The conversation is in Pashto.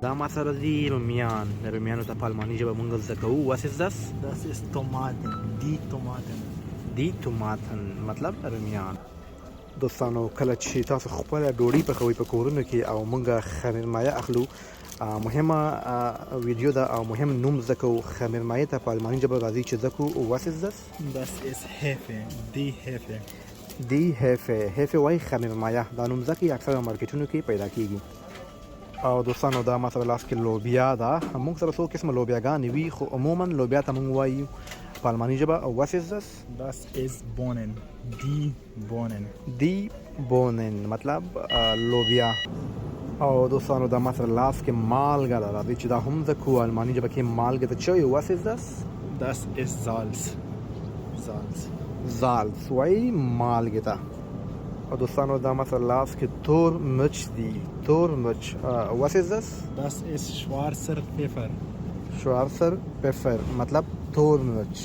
دا ما سره دي رومیان د رومیانو ته په الماني ژبه مونږ زده کوو. What is this? Das ist Tomaten, die Tomaten. دی توماتن مطلب رومیان. دوستانو کله چې تاسو خپله ډوډۍ پخوئ په کورونو کې او مونږ خمیر مایه اخلو، مهمه ویډیو ده او مهم نوم زده کوو. خمیر مایه ته په الماني ژبه راځي چې زده کوو What is this? Das ist Hefe, die Hefe. دی هیفه وای خمیر مایه. دا نوم ځکه اکثره مارکیټونو کې پیدا کیږي. او دوستانو دا ما سره لاس کې لوبیا ده. مونږ سره څو قسمه لوبیاګانې وي، خو عموما لوبیا ته مونږ وایو په الماني ژبه What is this? Das ist Bohnen, die Bohnen. دی بونن مطلب لوبیا. او دوستانو دا ما سره لاس کې مالګه ده. راځي چې دا هم زده کوو الماني ژبه کې مالګه ته څه وایي What is this? Das ist Salz. Salz. زالز وای مالګه ته. او دوستانو دا ما سره لاس کې تور مرچ دي. تور مرچ What is this? Das ist schwarzer Pfeffer. شوارسر پفر مطلب تور مرچ.